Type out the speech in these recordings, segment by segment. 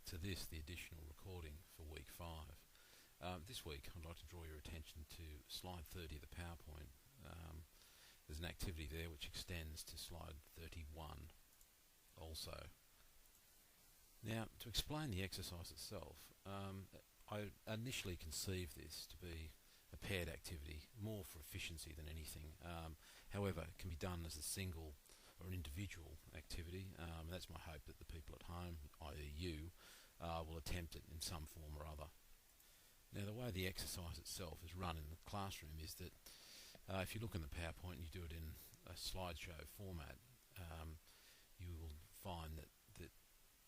to this, the additional recording for week 5. This week I'd like to draw your attention to slide 30 of the PowerPoint. There's an activity there which extends to slide 31 also. Now, to explain the exercise itself, I initially conceived this to be a paired activity, more for efficiency than anything. However, it can be done as a single or an individual activity. That's my hope, that the people at home, i.e. you, will attempt it in some form or other. Now, the way the exercise itself is run in the classroom is that if you look in the PowerPoint and you do it in a slideshow format, you will find that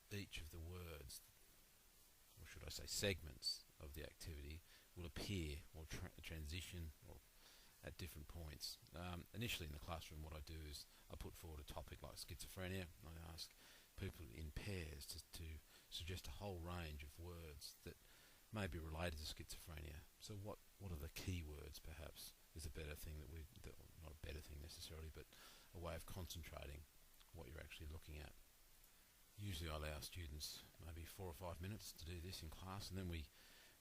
each of the words, or should I say segments of the activity, will appear or transition or at different points. Initially in the classroom, what I do is I put forward a topic like schizophrenia. I ask people in pairs to suggest a whole range of words that may be related to schizophrenia. So what are the key words, perhaps, is a better thing not a better thing necessarily, but a way of concentrating what you're actually looking at. Usually I allow students maybe 4 or 5 minutes to do this in class, and then we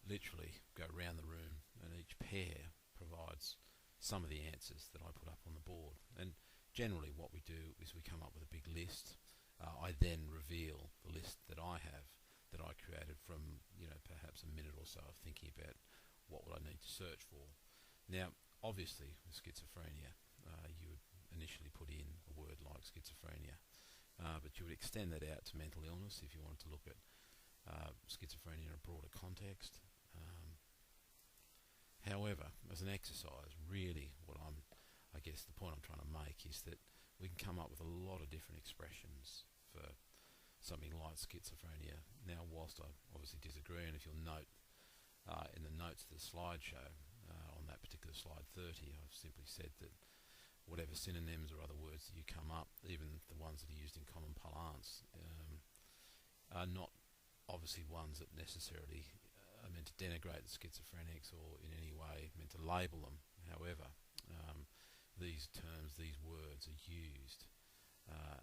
literally go around the room and each pair provides some of the answers that I put up on the board. And generally what we do is we come up with a big list. I then reveal the list that I have, that I created from, perhaps a minute or so of thinking about what would I need to search for. Now, obviously with schizophrenia, you would initially put in a word like schizophrenia, but you would extend that out to mental illness if you wanted to look at schizophrenia in a broader context. However, as an exercise, really I guess the point I'm trying to make is that we can come up with a lot of different expressions for something like schizophrenia. Now, whilst I obviously disagree, and if you'll note in the notes of the slideshow, on that particular slide 30, I've simply said that whatever synonyms or other words that you come up, even the ones that are used in common parlance, are not obviously ones that necessarily are meant to denigrate the schizophrenics or in any way meant to label them. However, these terms, these words are used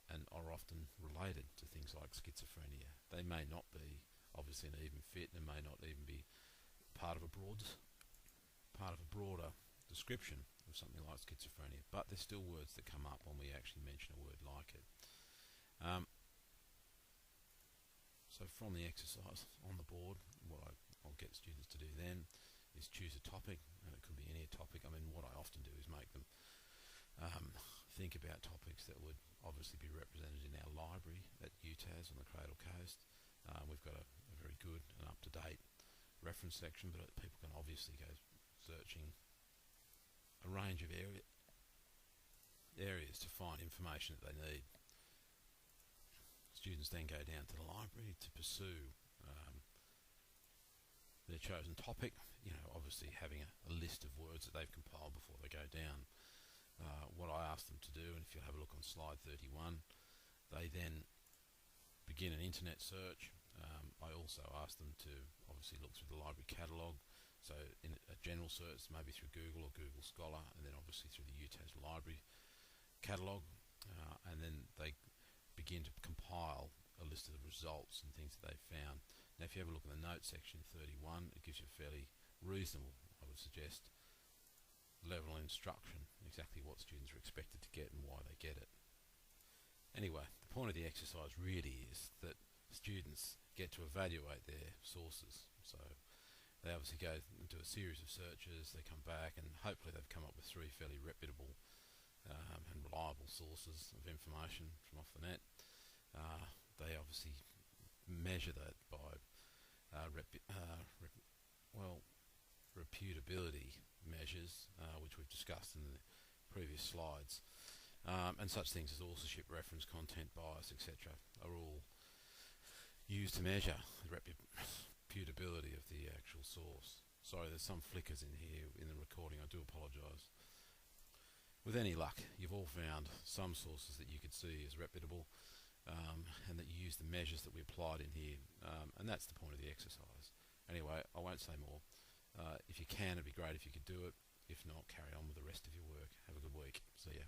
and are often related to things like schizophrenia. They may not be obviously an even fit, and may not even be part of a broader description of something like schizophrenia, but there's still words that come up when we actually mention a word like it. So from the exercise on the board, what I'll get students to do then is choose a topic, and it could be any topic. I mean, what I often do is make them think about topics that would obviously be represented in our library at UTAS on the Cradle Coast. We've got a very good and up-to-date reference section, but people can obviously go searching a range of areas to find information that they need. Students then go down to the library to pursue their chosen topic, obviously having a list of words that they've compiled before they go down. What I ask them to do, and if you have a look on slide 31, they then begin an internet search. I also ask them to obviously look through the library catalogue, so in a general search maybe through Google or Google Scholar, and then obviously through the UTAS library catalogue, and then they begin to compile a list of the results and things that they've found. Now, if you have a look in the notes section 31, it gives you a fairly reasonable, I would suggest, level of instruction, exactly what students are expected to get and why they get it. Anyway, the point of the exercise really is that students get to evaluate their sources. So they obviously go and do a series of searches, they come back, and hopefully they've come up with 3 fairly reputable and reliable sources of information from off the net. They obviously measure that by reputability measures, which we've discussed in the previous slides, and such things as authorship, reference, content, bias, etc. are all used to measure the reputability of the actual source. Sorry, there's some flickers in here in the recording, I do apologise. With any luck, you've all found some sources that you could see as reputable, and that you use the measures that we applied in here, and that's the point of the exercise. Anyway, I won't say more. If you can, it'd be great if you could do it. If not, carry on with the rest of your work. Have a good week. See ya.